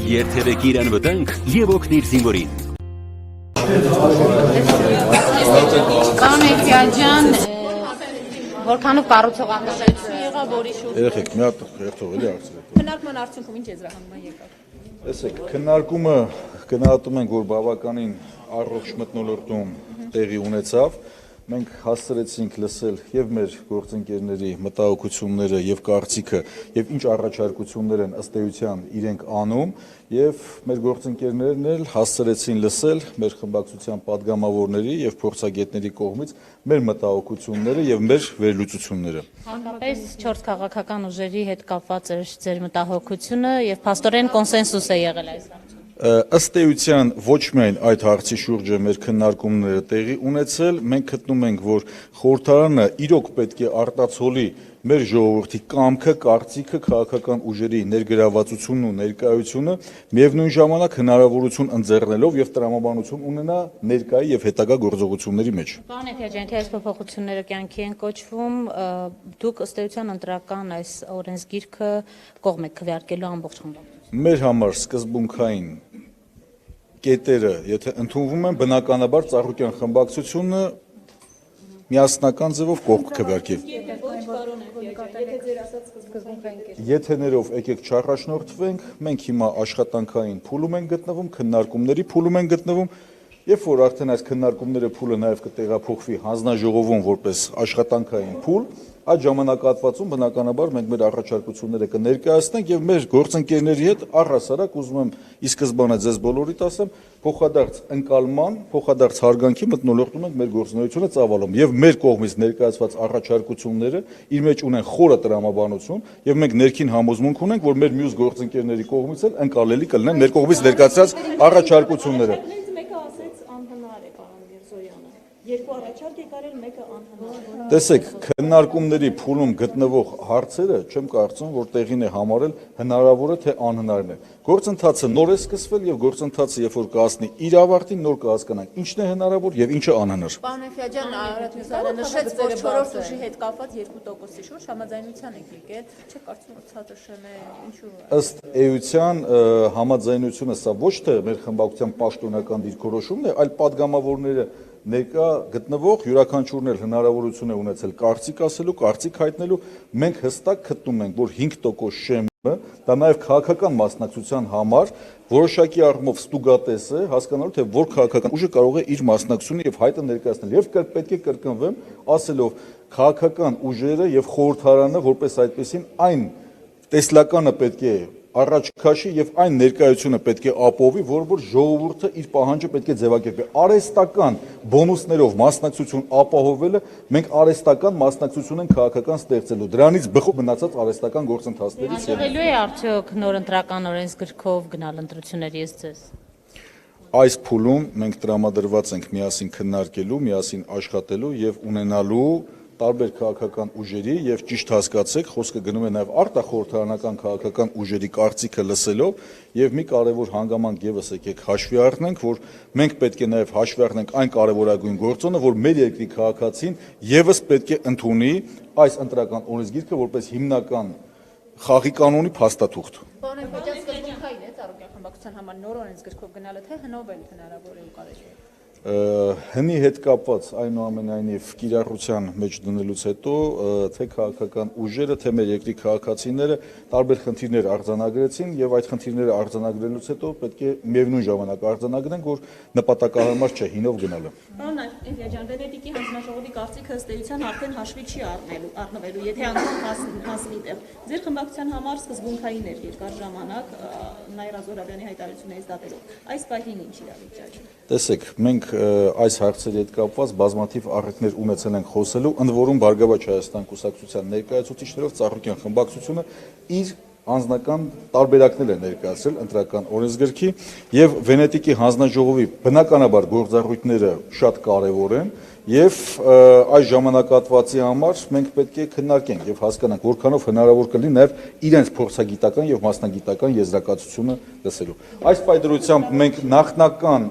Երթևեկի իրան վտանգ և օգնիր զինվորին։ Պարոն Էգիաջյան, որքանով կառուցողականություն եղավ, որի շուրջ։ Երեխեք, մի հատ երթող էլի հարցրեք։ Քննարկման արդյունքում ինչ եզրահանգման եկավ։ Տեսեք, քննարկումը գնահատում ենք, որ բավականին առողջ մթնոլորտում տեղի ունեցավ։ Մենք հասցրեցինք լսել եւ մեր գործընկերների մտահոգությունները եւ կարծիքը եւ ինչ առաջարկություններ են ըստ էության իրենք անում եւ մեր գործընկերներն էլ հասցրեցին լսել մեր խմբակցության падգամավորների եւ փորձագետների կողմից մեր մտահոգությունները եւ մեր վերլուծությունները։ Հանկարծ 4 քաղաքական ուժերի հետ կապված էր ձեր մտահոգությունը եւ փաստորեն կոնսենսուս է եղել այս հարցում։ Ըստ էության ոչ միայն այդ հարցի շուրջ է մեր քննարկումները տեղի ունեցել, մենք գտնում ենք, որ խորհրդարանը իրոք պետք է արտացոլի մեր ժողովրդի կամքը, կարծիքը, քաղաքական ուժերի ներգրավվածությունն ու ներկայությունը, միևնույն ժամանակ հնարավորություն ընձեռնելով եւ տրամաբանություն ունենա ներկայի եւ հետագա գործողությունների մեջ։ Պարոն Էգիաջյան, թե այս փոփոխությունները կյանքի են կոչվում, դուք ըստ էության ընտրական այս օրենսգիրքը կողմ եք քվեարկելու ամբողջ խմբակցությունը։ Մեր համար սկզբունքային կետերը, եթե ընդունվում են, բնականաբար Ծառուկյան խմբակցությունը միասնական ձևով կողմ քվեարկի։ Եթեներով եկեք չառաջնորդվենք, մենք հիմա աշխատանքային փուլում ենք գտնվում, քննարկումների փուլում ենք գտնվում, երբ որ արդեն այս քննարկումների փուլը նաև կտեղափոխվի հանձնաժողովում որպես աշխատանքային փուլ, այդ ժամանակահատվածում բնականաբար մենք մեր առաջարկությունները կներկայացնենք եւ մեր գործընկերների հետ առհասարակ ուզում եմ ի սկզբանե ձեզ բոլորիդ ասեմ, փոխադարձ ընկալման, փոխադարձ հարգանքի մթնոլորտում ենք մեր գործունեությունը ծավալում եւ մեր կողմից ներկայացված առաջարկությունները իր մեջ ունեն խորը տրամաբանություն եւ մենք ներքին համոզմունք ունենք, որ մեր մյուս գործընկերների կողմից էլ ընկալելի կլինեն մեր կողմից ներկայացած առաջարկությունները։ Երկու առաջարկ եք արել, մեկը անհնար։ Տեսեք, քննարկումների փուլում գտնվող հարցերը չեմ կարծում, որ տեղին է համարել հնարավոր է թե անհնարն է։ Գործընթացը նոր է սկսվել եւ գործընթացը երբ որ կհասնի իր ավարտին, նոր կհասկանանք ինչն է հնարավոր եւ ինչը անհնար։ Պարոն Էգիաջյան, Արարատ Մուսարյանը նշեց, որ 4 ուժի հետ կապված 2%-ի շուրջ համաձայնության եք եկել, չէ՞ կարծում որ ցածր շեմ է, ինչու։ Ըստ էության համաձայնությունը սա ոչ թե մեր խմբակցության պաշտոնական դիրքորոշումն է, այլ падգամավորները ներկա գտնվող յուրաքանչյուրն էլ հնարավորություն է ունեցել կարծիք ասելու, կարծիք հայտնելու, մենք հստակ գտնում ենք, որ 5% շեմը դա նաև քաղաքական մասնակցության համար որոշակի առումով ստուգատես է, հասկանալու թե որ քաղաքական ուժը կարող է իր մասնակցությունը եւ հայտը ներկայացնել եւ պետք է կրկնվեմ, ասելով քաղաքական ուժերը եւ խորհրդարանը որպես այդպեսին այն տեսլականը պետք է առաջ քաշի եւ այն ներկայությունը պետք է ապահովի, որ ժողովուրդը իր պահանջը պետք է ձևակերպի։ Արհեստական բոնուսներով մասնակցություն ապահովելը մենք արհեստական մասնակցություն ենք քաղաքական ստեղծելու։ Դրանից բխում մնացած արհեստական գործընթացներից։ Հաջողելու է արդյոք նոր ընտրական օրենսգրքով գնալ ընտրությունների ըստ ձեզ։ Այս փուլում մենք տրամադրված ենք միասին քննարկելու, միասին աշխատելու եւ ունենալու տարբեր քաղաքական ուժերի եւ ճիշտ հասկացեք, խոսքը գնում է նաեւ արտախորհրդարանական քաղաքական ուժերի կարծիքը լսելով եւ մի կարեւոր հանգամանք եւս եկեք հաշվի առնենք, որ մենք պետք է նաեւ հաշվի առնենք այն կարեւորագույն գործոնը, որ մեր երկրի քաղաքացին եւս պետք է ընդունի այս ընտրական օրենսգիրքը որպես հիմնական խաղի կանոնի փաստաթուղթ։ Պարոն Էգիաջյան, սկզբունքային է Ծառուկյան խմբակցության համար նոր օրենսգրքով գնալը, թե հնովել հնարավոր է ու կարելի է։ Հնի հետ կապված այնուամենայնիվ կիրառության մեջ դնելուց հետո թե քաղաքական ուժերը, թե մեր երկրի քաղաքացիները տարբեր խնդիրներ արձանագրեցին եւ այդ խնդիրները արձանագրելուց հետո պետք է միևնույն ժամանակ արձանագրենք, որ նպատակահարմար չէ հինով գնալը։ Պարոն Էգիաջյան, Վենետիկի հանձնաժողովի կարծիքը ըստ էության արդեն հաշվի չի առնվելու, եթե անգամ հասնի տեղ։ Ձեր խմբակցության համար սկզբունքային էր երկար ժամանակ Նաիրա Զոհրաբյանի հայտարարություններից դատելով։ Այս պահին ինչ իրավիճակ է։ Տեսեք, մենք այս հարցերի հետ կապված բազմաթիվ առիթներ ունեցել ենք խոսելու, ընդ որում Բարգավաճ Հայաստան կուսակցության ներկայացուցիչներով Ծառուկյան խմբակցությունը իր անձնական տարբերակներ է ներկայացրել ընտրական օրենսգրքի եւ Վենետիկի հանձնաժողովի բնականաբար գործառույթները շատ կարեւոր են եւ այս ժամանակահատվածի համար մենք պետք է քննարկենք եւ հասկանանք որքանով հնարավոր կլինի նաեւ իրենց փորձագիտական եւ մասնագիտական եզրակացությունը լսելու։ Այս պայմանությամբ մենք նախնական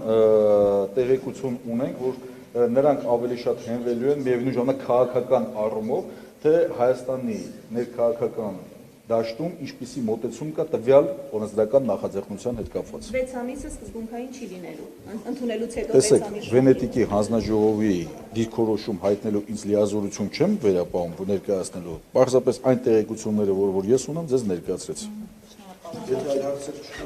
տեղեկություն ունենք, որ նրանք ավելի շատ հենվելու են միևնույն ժամանակ քաղաքական առումով, թե Հայաստանի ներքաղաքական դաշտում ինչպիսի մոտեցում կա տվյալ օրենսդրական նախաձեռնության հետ կապված։ 6 ամիսը սկզբունքային չի լինելու։ Ընդունելուց հետո 6 Տեսեք, ամիս։ Վենետիկի հանձնաժողովի դիրքորոշում հայտնելու ինձ լիազորություն չեմ վերապահում ներկայացնելու։ Պարզապես այն տեղեկությունները, որ ես ունեմ, ձեզ ներկայացրեցի։ Եթե այլ հարցեր չկա,